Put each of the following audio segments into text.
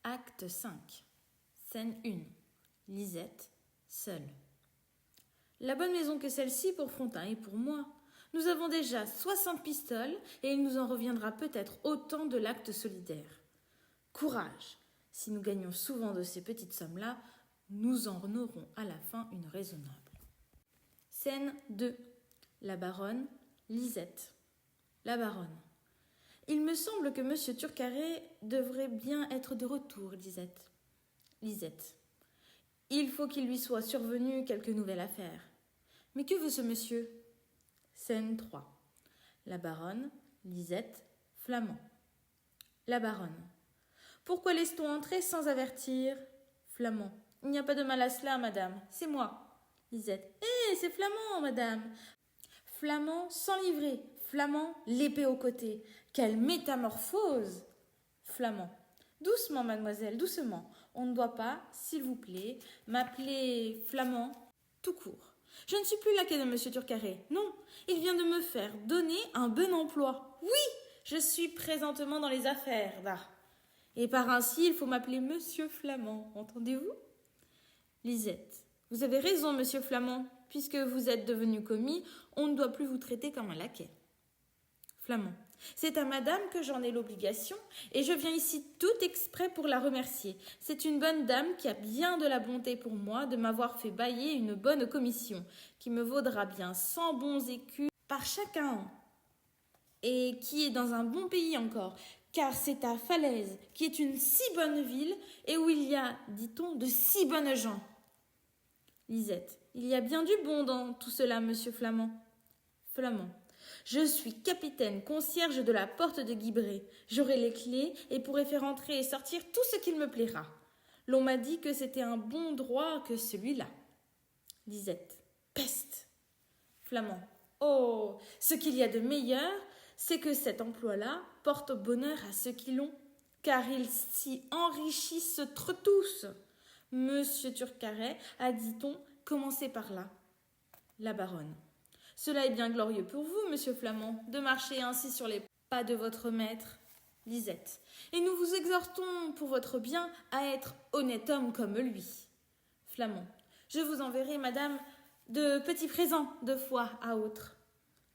Acte 5. Scène 1. Lisette, seule. La bonne maison que celle-ci pour Frontin et pour moi. Nous avons déjà 60 pistoles et il nous en reviendra peut-être autant de l'acte solidaire. Courage! Si nous gagnons souvent de ces petites sommes-là, nous en aurons à la fin une raisonnable. Scène 2. La baronne, Lisette. La baronne. Il me semble que M. Turcaret devrait bien être de retour, Lisette. Lisette. Il faut qu'il lui soit survenu quelque nouvelle affaire. Mais que veut ce monsieur? Scène 3. La baronne, Lisette, Flamand. La baronne. Pourquoi laisse-t-on entrer sans avertir? Flamand. Il n'y a pas de mal à cela, madame, c'est moi. Lisette. C'est Flamand, madame. Flamand sans livret, Flamand l'épée au côté. Quelle métamorphose! Flamand. Doucement, mademoiselle, doucement. On ne doit pas, s'il vous plaît, m'appeler Flamand tout court. Je ne suis plus laquais de M. Turcaret. Non, il vient de me faire donner un bon emploi. Oui, je suis présentement dans les affaires, là. Et par ainsi, il faut m'appeler Monsieur Flamand, entendez-vous? Lisette. Vous avez raison, Monsieur Flamand. Puisque vous êtes devenu commis, on ne doit plus vous traiter comme un laquais. Flamand. C'est à madame que j'en ai l'obligation, et je viens ici tout exprès pour la remercier. C'est une bonne dame qui a bien de la bonté pour moi de m'avoir fait bailler une bonne commission, qui me vaudra bien 100 bons écus par chacun, et qui est dans un bon pays encore, car c'est à Falaise, qui est une si bonne ville, et où il y a, dit-on, de si bonnes gens. Lisette. Il y a bien du bon dans tout cela, monsieur Flamand. Flamand. Je suis capitaine concierge de la porte de Guibray. J'aurai les clés et pourrai faire entrer et sortir tout ce qu'il me plaira. L'on m'a dit que c'était un bon droit que celui-là. Lisette. Peste. Flamand. Oh, ce qu'il y a de meilleur, c'est que cet emploi-là porte bonheur à ceux qui l'ont, car ils s'y enrichissent tous. Monsieur Turcaret a, dit-on, commencé par là. La baronne. Cela est bien glorieux pour vous, monsieur Flamand, de marcher ainsi sur les pas de votre maître. Lisette. Et nous vous exhortons, pour votre bien, à être honnête homme comme lui. Flamand. Je vous enverrai, madame, de petits présents de fois à autre.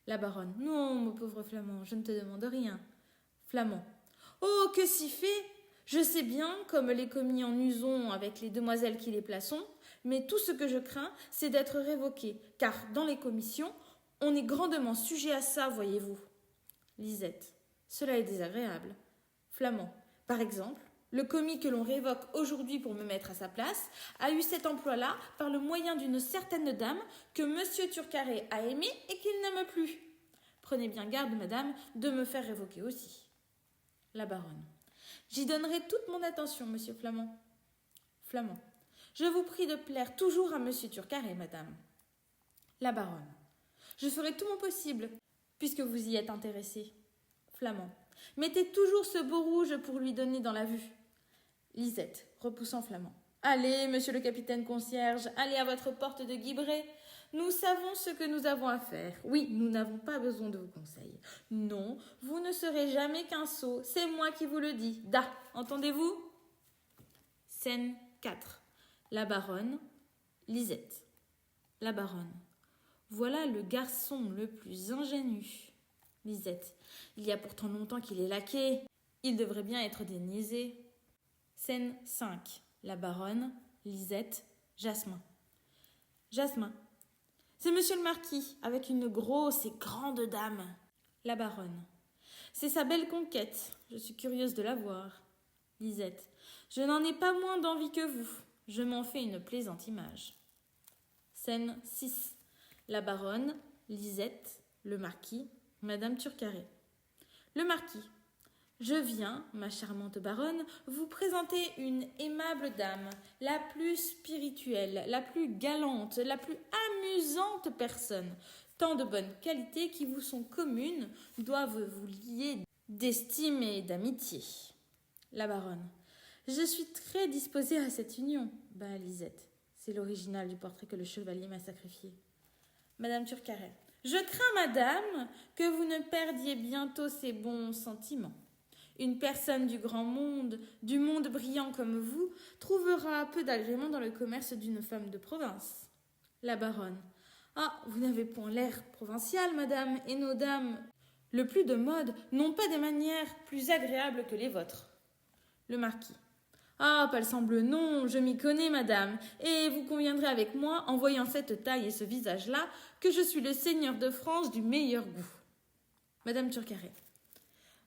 La baronne. Non, mon pauvre Flamand, je ne te demande rien. Flamand. Oh, que si fait! Je sais bien, comme les commis en usons avec les demoiselles qui les plaçons, mais tout ce que je crains, c'est d'être révoqué, car dans les commissions, on est grandement sujet à ça, voyez-vous. Lisette. Cela est désagréable. Flamand. Par exemple, le commis que l'on révoque aujourd'hui pour me mettre à sa place a eu cet emploi-là par le moyen d'une certaine dame que monsieur Turcaret a aimée et qu'il n'aime plus. Prenez bien garde, madame, de me faire révoquer aussi. La baronne. J'y donnerai toute mon attention, monsieur Flamand. Flamand. Je vous prie de plaire toujours à monsieur Turcaret, madame. La baronne. Je ferai tout mon possible, puisque vous y êtes intéressé. Flamand. Mettez toujours ce beau rouge pour lui donner dans la vue. Lisette, repoussant Flamand. Allez, monsieur le capitaine concierge, allez à votre porte de Guibray. Nous savons ce que nous avons à faire. Oui, nous n'avons pas besoin de vos conseils. Non, vous ne serez jamais qu'un sot. C'est moi qui vous le dis. Da, entendez-vous? Scène 4. La baronne, Lisette. La baronne. Voilà le garçon le plus ingénu. Lisette. Il y a pourtant longtemps qu'il est laquais. Il devrait bien être déniaisé. Scène 5. La baronne, Lisette, Jasmin. Jasmin. C'est monsieur le marquis, avec une grosse et grande dame. La baronne. C'est sa belle conquête. Je suis curieuse de la voir. Lisette. Je n'en ai pas moins d'envie que vous. Je m'en fais une plaisante image. Scène 6. La baronne, Lisette, le marquis, madame Turcaret. Le marquis. Je viens, ma charmante baronne, vous présenter une aimable dame, la plus spirituelle, la plus galante, la plus amusante personne. Tant de bonnes qualités qui vous sont communes doivent vous lier d'estime et d'amitié. La baronne. Je suis très disposée à cette union. Lisette. C'est l'original du portrait que le chevalier m'a sacrifié. Madame Turcaret. Je crains, madame, que vous ne perdiez bientôt ces bons sentiments. Une personne du grand monde, du monde brillant comme vous, trouvera peu d'agrément dans le commerce d'une femme de province. La baronne. Ah, vous n'avez point l'air provincial, madame, et nos dames, le plus de mode, n'ont pas des manières plus agréables que les vôtres. Le marquis. Ah, palsambleu, non, je m'y connais, madame, et vous conviendrez avec moi, en voyant cette taille et ce visage-là, que je suis le seigneur de France du meilleur goût. Madame Turcaret.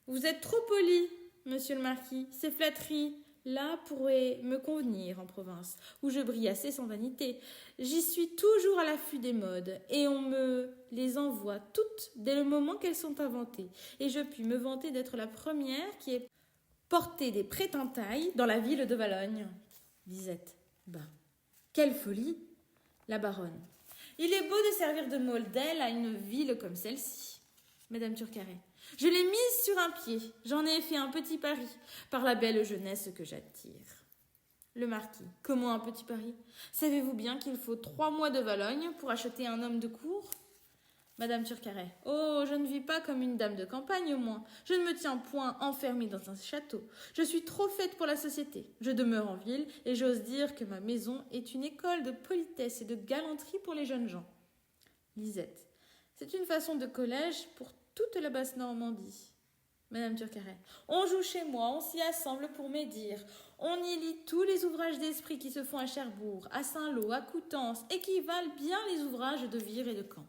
Vous êtes trop poli, monsieur le marquis, ces flatteries-là pourraient me convenir en province, où je brille assez sans vanité. J'y suis toujours à l'affût des modes, et on me les envoie toutes dès le moment qu'elles sont inventées, et je puis me vanter d'être la première qui ait porté des prétentailles dans la ville de Valogne. Lisette. Bah, quelle folie! La baronne. Il est beau de servir de modèle à une ville comme celle-ci. Madame Turcaret. Je l'ai mise sur un pied. J'en ai fait un petit pari par la belle jeunesse que j'attire. Le marquis. Comment un petit pari? Savez-vous bien qu'il faut 3 mois de Valogne pour acheter un homme de cour? Madame Turcaret. Oh, je ne vis pas comme une dame de campagne au moins. Je ne me tiens point enfermée dans un château. Je suis trop faite pour la société. Je demeure en ville et j'ose dire que ma maison est une école de politesse et de galanterie pour les jeunes gens. Lisette. C'est une façon de collège pour toute la basse Normandie. Madame Turcaret. On joue chez moi, on s'y assemble pour médire. On y lit tous les ouvrages d'esprit qui se font à Cherbourg, à Saint-Lô, à Coutances, et qui valent bien les ouvrages de Vire et de Caen.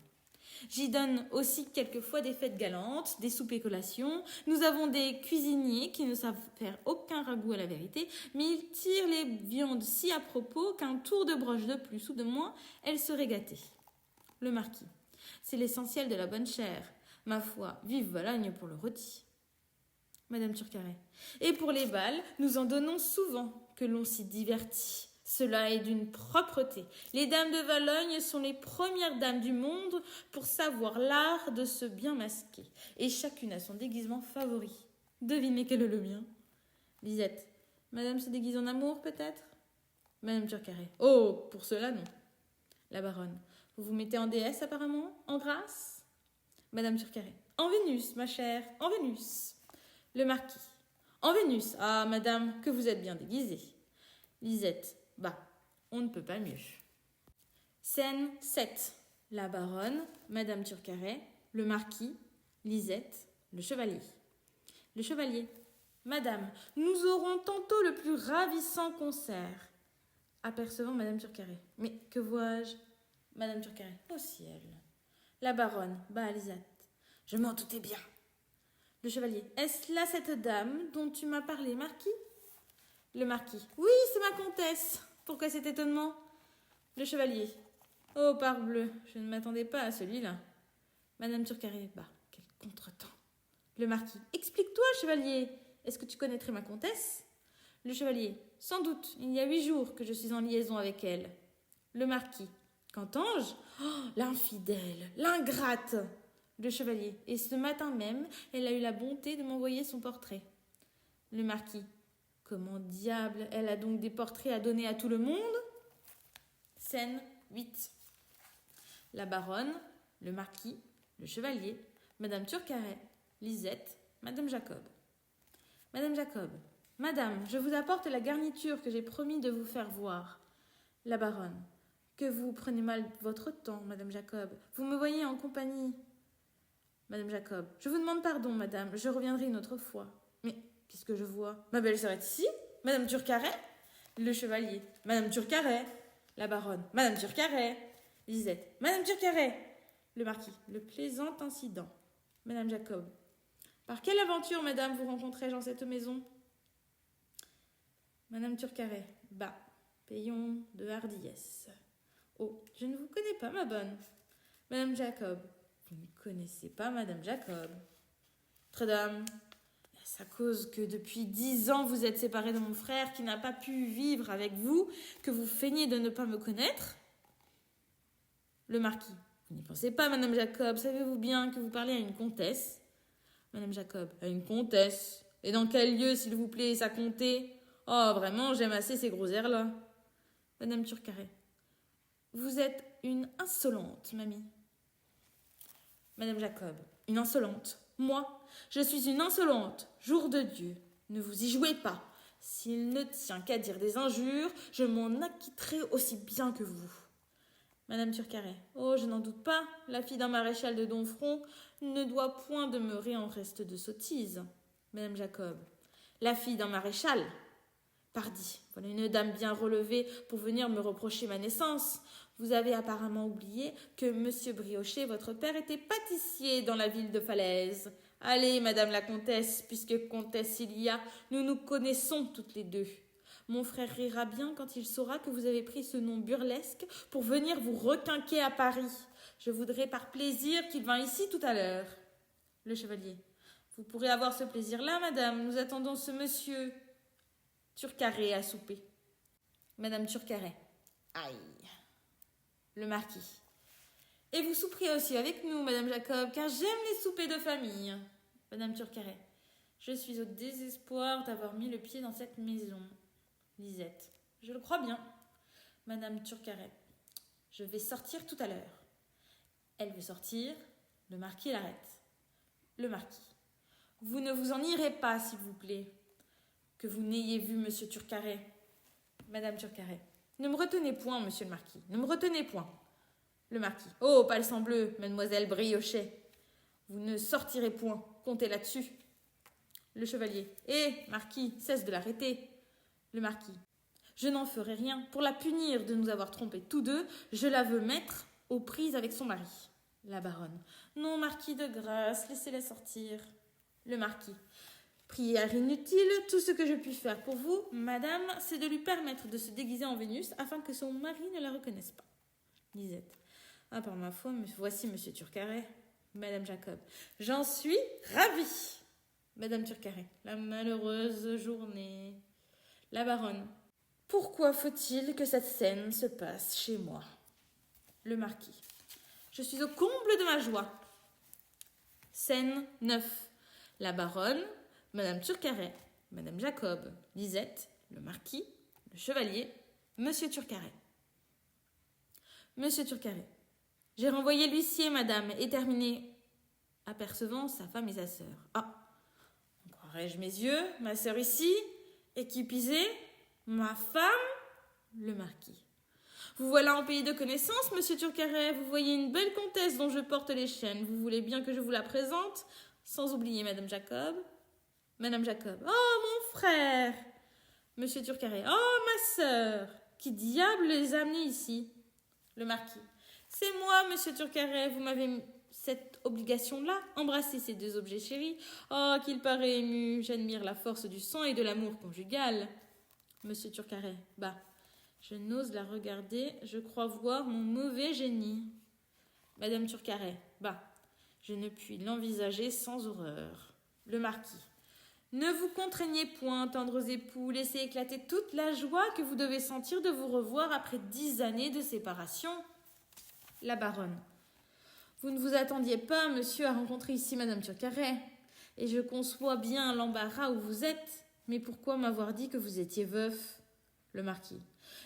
J'y donne aussi quelquefois des fêtes galantes, des soupers collations. Nous avons des cuisiniers qui ne savent faire aucun ragoût à la vérité, mais ils tirent les viandes si à propos qu'un tour de broche de plus ou de moins, elles seraient gâtées. Le marquis. C'est l'essentiel de la bonne chair. Ma foi, vive Valogne pour le rôti. Madame Turcaret. Et pour les bals, nous en donnons souvent, que l'on s'y divertit. Cela est d'une propreté. Les dames de Valogne sont les premières dames du monde pour savoir l'art de se bien masquer. Et chacune a son déguisement favori. Devinez quel est le mien. Lisette. Madame se déguise en amour, peut-être? Madame Turcaret. Oh, pour cela, non. La baronne. Vous vous mettez en déesse, apparemment? En grâce? Madame Turcaret. En Vénus, ma chère, en Vénus. Le marquis. En Vénus. Ah, madame, que vous êtes bien déguisée. Lisette. Bah, on ne peut pas mieux. Scène 7. La baronne, Madame Turcaret, le marquis, Lisette, le chevalier. Le chevalier. Madame, nous aurons tantôt le plus ravissant concert. Apercevant Madame Turcaret. Mais que vois-je? Madame Turcaret. Au ciel. La baronne. Bah, Lisette. Je m'en doutais bien. Le chevalier. Est-ce là cette dame dont tu m'as parlé, marquis? Le marquis. Oui, c'est ma comtesse. Pourquoi cet étonnement? Le chevalier. Oh, parbleu, je ne m'attendais pas à celui-là. Madame Turcaret. Bah, quel contretemps. Le marquis. Explique-toi, chevalier. Est-ce que tu connaîtrais ma comtesse? Le chevalier. Sans doute, il y a 8 jours que je suis en liaison avec elle. Le marquis. Qu'entends-je? Oh, l'infidèle, l'ingrate. Le chevalier. Et ce matin même, elle a eu la bonté de m'envoyer son portrait. Le marquis. Comment diable, elle a donc des portraits à donner à tout le monde? Scène 8. La baronne, le marquis, le chevalier, Madame Turcaret, Lisette, Madame Jacob. Madame Jacob. Madame, je vous apporte la garniture que j'ai promis de vous faire voir. La baronne. Que vous prenez mal votre temps, Madame Jacob. Vous me voyez en compagnie. Madame Jacob. Je vous demande pardon, madame, je reviendrai une autre fois. Mais qu'est-ce que je vois? Ma belle-sœur est ici? Madame Turcaret? Le chevalier. Madame Turcaret. La baronne. Madame Turcaret. Lisette. Madame Turcaret. Le marquis. Le plaisant incident. Madame Jacob. Par quelle aventure, madame, vous rencontrez-je en cette maison? Madame Turcaret. Bah, payons de hardiesse. Oh, je ne vous connais pas, ma bonne. Madame Jacob. Vous ne connaissez pas Madame Jacob. Notre-Dame. Est-ce à cause que depuis 10 ans vous êtes séparée de mon frère qui n'a pas pu vivre avec vous que vous feignez de ne pas me connaître? Le marquis. Vous n'y pensez pas, Madame Jacob. Savez-vous bien que vous parlez à une comtesse? Madame Jacob. À une comtesse? Et dans quel lieu, s'il vous plaît, ça comptait? Oh, vraiment, j'aime assez ces gros airs-là. Madame Turcaret. Vous êtes une insolente, mamie. Madame Jacob. Une insolente. Moi, Je suis une insolente, jour de Dieu. Ne vous y jouez pas. S'il ne tient qu'à dire des injures, je m'en acquitterai aussi bien que vous. Madame Turcaret. Oh, je n'en doute pas. La fille d'un maréchal de Domfront ne doit point demeurer en reste de sottise. Madame Jacob. La fille d'un maréchal. Pardi, voilà une dame bien relevée pour venir me reprocher ma naissance. Vous avez apparemment oublié que monsieur Briochet, votre père, était pâtissier dans la ville de Falaise. Allez, madame la comtesse, puisque comtesse il y a, nous nous connaissons toutes les deux. Mon frère rira bien quand il saura que vous avez pris ce nom burlesque pour venir vous requinquer à Paris. Je voudrais par plaisir qu'il vînt ici tout à l'heure. Le chevalier. Vous pourrez avoir ce plaisir-là, madame. Nous attendons ce monsieur Turcaret à souper. Madame Turcaret. Aïe. Le marquis. Et vous souperez aussi avec nous, madame Jacob, car j'aime les soupers de famille. Madame Turcaret. Je suis au désespoir d'avoir mis le pied dans cette maison. Lisette. Je le crois bien. Madame Turcaret. Je vais sortir tout à l'heure. Elle veut sortir. Le marquis l'arrête. Le marquis. Vous ne vous en irez pas, s'il vous plaît. Que vous n'ayez vu monsieur Turcaret. Madame Turcaret. Ne me retenez point, monsieur le marquis. Ne me retenez point. Le marquis. Oh, palsambleu, mademoiselle Briochet. Vous ne sortirez point. Comptez là-dessus. Le chevalier. Marquis, cesse de l'arrêter. Le marquis. Je n'en ferai rien. Pour la punir de nous avoir trompés tous deux, je la veux mettre aux prises avec son mari. La baronne. Non, marquis, de grâce, laissez-la sortir. Le marquis. Prière inutile, tout ce que je puis faire pour vous, madame, c'est de lui permettre de se déguiser en Vénus afin que son mari ne la reconnaisse pas. Lisette. Ah, par ma foi, voici monsieur Turcaret. Madame Jacob. J'en suis ravie. Madame Turcaret. La malheureuse journée. La baronne. Pourquoi faut-il que cette scène se passe chez moi? Le marquis. Je suis au comble de ma joie. Scène 9. La baronne, madame Turcaret, madame Jacob, Lisette, le marquis, le chevalier, monsieur Turcaret. Monsieur Turcaret. J'ai renvoyé l'huissier, madame, et terminé, apercevant sa femme et sa sœur. Ah, croirais-je mes yeux, ma sœur ici, équipisée, ma femme, le marquis. Vous voilà en pays de connaissance, monsieur Turcaret. Vous voyez une belle comtesse dont je porte les chaînes. Vous voulez bien que je vous la présente, sans oublier madame Jacob. Madame Jacob. Oh, mon frère. Monsieur Turcaret. Oh, ma sœur. Qui diable les a amenés ici? Le marquis. C'est moi, monsieur Turcaret. Vous m'avez cette obligation-là, embrasser ces deux objets chéris. Oh, qu'il paraît ému. J'admire la force du sang et de l'amour conjugal. Monsieur Turcaret. Bah, je n'ose la regarder. Je crois voir mon mauvais génie. Madame Turcaret. Bah, je ne puis l'envisager sans horreur. Le marquis. Ne vous contraignez point, tendres époux, laissez éclater toute la joie que vous devez sentir de vous revoir après 10 années de séparation. La baronne. Vous ne vous attendiez pas, monsieur, à rencontrer ici madame Turcaret, et je conçois bien l'embarras où vous êtes, mais pourquoi m'avoir dit que vous étiez veuf? Le marquis.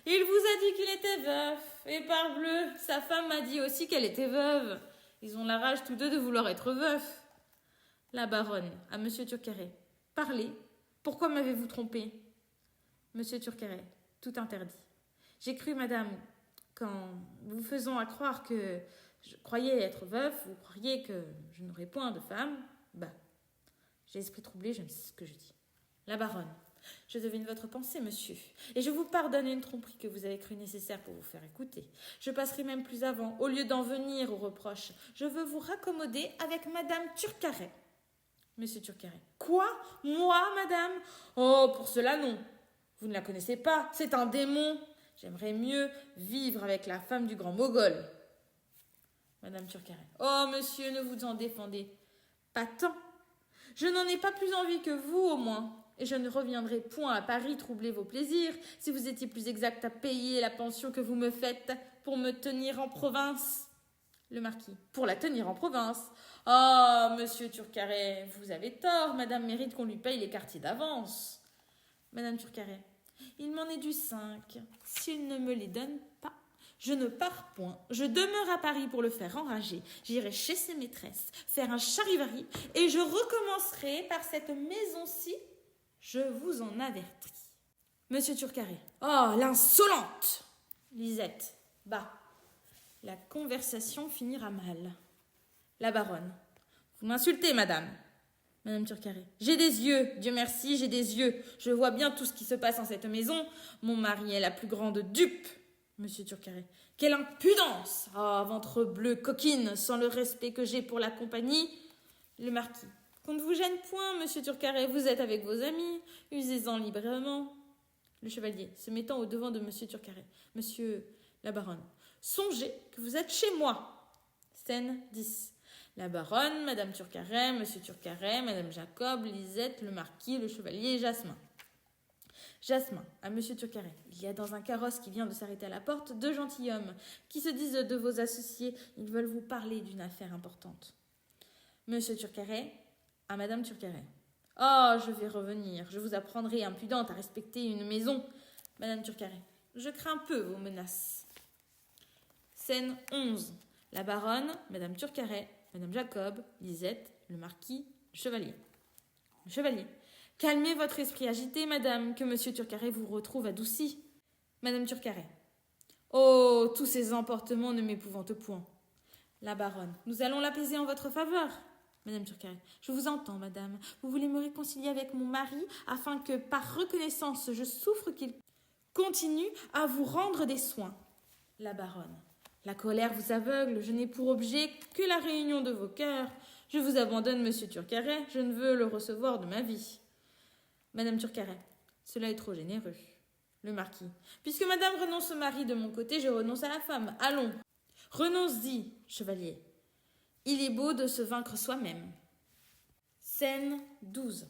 Il vous a dit qu'il était veuf, et parbleu, sa femme m'a dit aussi qu'elle était veuve. Ils ont la rage tous deux de vouloir être veufs. La baronne, à monsieur Turcaret. Parlez. Pourquoi m'avez-vous trompé? Monsieur Turcaret. Tout interdit. J'ai cru, madame, qu'en vous faisant à croire que je croyais être veuf, vous croyez que je n'aurais point de femme. Bah, j'ai l'esprit troublé, je ne sais ce que je dis. La baronne. Je devine votre pensée, monsieur, et je vous pardonne une tromperie que vous avez cru nécessaire pour vous faire écouter. Je passerai même plus avant. Au lieu d'en venir aux reproches, je veux vous raccommoder avec madame Turcaret. Monsieur Turcaret. Quoi? Moi, madame? Oh, pour cela, non. Vous ne la connaissez pas, c'est un démon. J'aimerais mieux vivre avec la femme du grand Mogol. Madame Turcaret. Oh, monsieur, ne vous en défendez pas tant. Je n'en ai pas plus envie que vous, au moins. Et je ne reviendrai point à Paris troubler vos plaisirs si vous étiez plus exact à payer la pension que vous me faites pour me tenir en province. Le marquis. Pour la tenir en province. Ah, monsieur Turcaret, vous avez tort. Madame mérite qu'on lui paye les quartiers d'avance. Madame Turcaret. Il m'en est dû 5. S'il ne me les donne pas, Je ne pars point, je demeure à Paris pour le faire enrager. J'irai chez ses maîtresses, faire un charivari, et je recommencerai par cette maison-ci. Je vous en avertis. Monsieur Turcaret. Oh, l'insolente! Lisette. Bah. La conversation finira mal. La baronne. Vous m'insultez, madame. Madame Turcaret. J'ai des yeux, Dieu merci, j'ai des yeux. Je vois bien tout ce qui se passe en cette maison. Mon mari est la plus grande dupe. Monsieur Turcaret. Quelle impudence! Ah, ventre bleu, coquine, sans le respect que j'ai pour la compagnie. Le marquis. Qu'on ne vous gêne point, monsieur Turcaret, vous êtes avec vos amis. Usez-en librement. Le chevalier, se mettant au devant de monsieur Turcaret. Monsieur la baronne. Songez que vous êtes chez moi. Scène 10. La baronne, madame Turcaret, monsieur Turcaret, madame Jacob, Lisette, le marquis, le chevalier et Jasmin. Jasmin, à monsieur Turcaret. Il y a dans un carrosse qui vient de s'arrêter à la porte 2 gentilshommes qui se disent de vos associés. Ils veulent vous parler d'une affaire importante. Monsieur Turcaret, à madame Turcaret. Oh, je vais revenir. Je vous apprendrai, impudente, à respecter une maison. Madame Turcaret. Je crains peu vos menaces. Scène 11. La baronne, madame Turcaret, madame Jacob, Lisette, le marquis, le chevalier. Le chevalier. Calmez votre esprit agité, madame, que monsieur Turcaret vous retrouve adoucie. Madame Turcaret. Oh, tous ces emportements ne m'épouvantent point. La baronne. Nous allons l'apaiser en votre faveur. Madame Turcaret. Je vous entends, madame. Vous voulez me réconcilier avec mon mari afin que, par reconnaissance, je souffre qu'il continue à vous rendre des soins. La baronne. La colère vous aveugle. Je n'ai pour objet que la réunion de vos cœurs. Je vous abandonne, monsieur Turcaret. Je ne veux le recevoir de ma vie. Madame Turcaret. Cela est trop généreux. Le marquis. Puisque madame renonce au mari de mon côté, je renonce à la femme. Allons. Renonce-y, chevalier. Il est beau de se vaincre soi-même. Scène 12.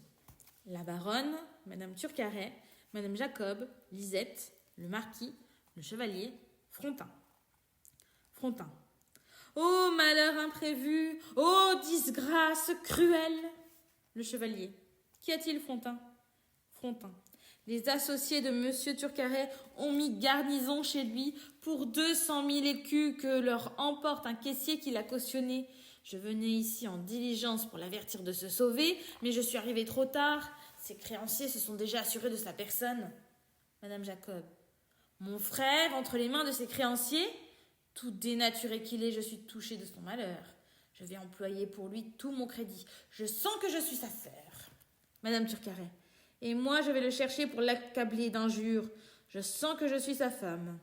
La baronne, madame Turcaret, madame Jacob, Lisette, le marquis, le chevalier, Frontin. Frontin. Ô malheur imprévu, ô disgrâce cruelle. Le chevalier. Qu'y a-t-il, Frontin? Frontin. Les associés de monsieur Turcaret ont mis garnison chez lui pour 200 000 écus que leur emporte un caissier qui l'a cautionné. Je venais ici en diligence pour l'avertir de se sauver, mais je suis arrivée trop tard. Ses créanciers se sont déjà assurés de sa personne. Madame Jacob. Mon frère, entre les mains de ses créanciers? Tout dénaturé qu'il est, je suis touchée de son malheur. Je vais employer pour lui tout mon crédit. Je sens que je suis sa sœur. Madame Turcaret. Et moi, je vais le chercher pour l'accabler d'injures. Je sens que je suis sa femme.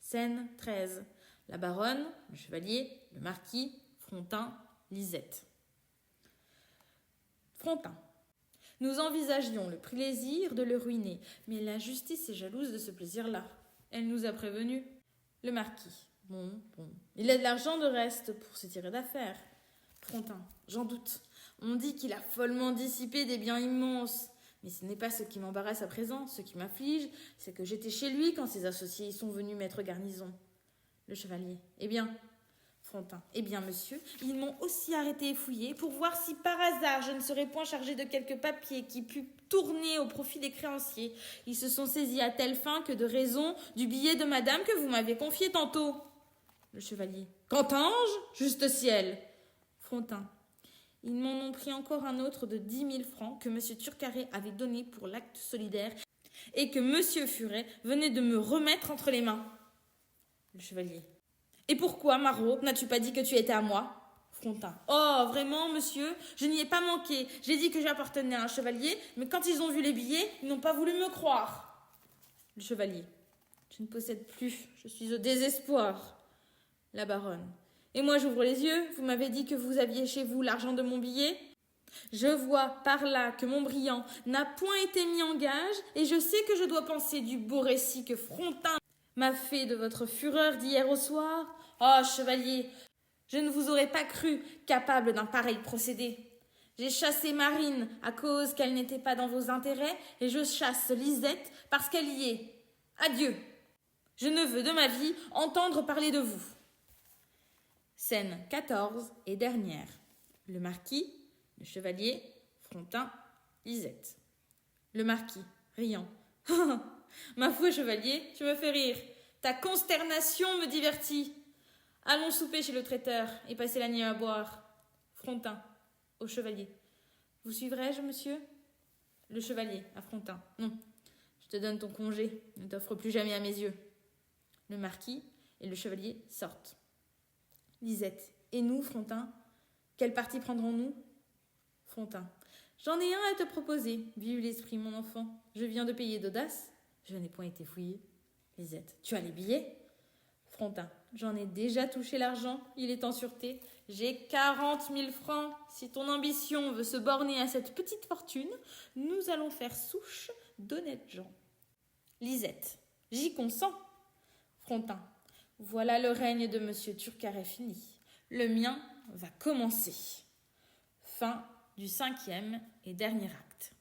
Scène 13. La baronne, le chevalier, le marquis, Frontin, Lisette. Frontin. Nous envisagions le plaisir de le ruiner, mais la justice est jalouse de ce plaisir-là. Elle nous a prévenus. Le marquis. Bon. Il a de l'argent de reste pour se tirer d'affaire. Frontin. J'en doute. On dit qu'il a follement dissipé des biens immenses. Mais ce n'est pas ce qui m'embarrasse à présent. Ce qui m'afflige, c'est que j'étais chez lui quand ses associés y sont venus mettre garnison. Le chevalier. Eh bien, Frontin. Eh bien, monsieur, ils m'ont aussi arrêté et fouillé pour voir si par hasard je ne serais point chargé de quelques papiers qui pût tourner au profit des créanciers. Ils se sont saisis à telle fin que de raison du billet de madame que vous m'avez confié tantôt. Le chevalier. Qu'entends-je, juste ciel? Frontin. Ils m'en ont pris encore un autre de 10 000 francs que monsieur Turcaret avait donné pour l'acte solidaire et que monsieur Furet venait de me remettre entre les mains. Le chevalier. Et pourquoi, Marot, n'as-tu pas dit que tu étais à moi? Frontin. Oh, vraiment, monsieur, je n'y ai pas manqué. J'ai dit que j'appartenais à un chevalier, mais quand ils ont vu les billets, ils n'ont pas voulu me croire. Le chevalier. Je ne possède plus, je suis au désespoir. La baronne. Et moi, j'ouvre les yeux, vous m'avez dit que vous aviez chez vous l'argent de mon billet. Je vois par là que mon brillant n'a point été mis en gage, et je sais que je dois penser du beau récit que Frontin m'a fait de votre fureur d'hier au soir. Oh, chevalier, je ne vous aurais pas cru capable d'un pareil procédé. J'ai chassé Marine à cause qu'elle n'était pas dans vos intérêts, et je chasse Lisette parce qu'elle y est. Adieu. Je ne veux de ma vie entendre parler de vous. Scène 14 et dernière. Le marquis, le chevalier, Frontin, Lisette. Le marquis, riant. Ma foi, chevalier, tu me fais rire. Ta consternation me divertit. Allons souper chez le traiteur et passer la nuit à boire. Frontin, au chevalier. Vous suivrai-je, monsieur? Le chevalier, à Frontin. Non, je te donne ton congé, ne t'offre plus jamais à mes yeux. Le marquis et le chevalier sortent. Lisette, et nous, Frontin? Quel parti prendrons-nous? Frontin, j'en ai un à te proposer. Vive l'esprit, mon enfant. Je viens de payer d'audace. Je n'ai point été fouillé. Lisette, tu as les billets? Frontin, j'en ai déjà touché l'argent, il est en sûreté. J'ai 40 000 francs. Si ton ambition veut se borner à cette petite fortune, nous allons faire souche d'honnêtes gens. Lisette, j'y consens. Frontin, voilà le règne de monsieur Turcaret fini. Le mien va commencer. Fin du 5e et dernier acte.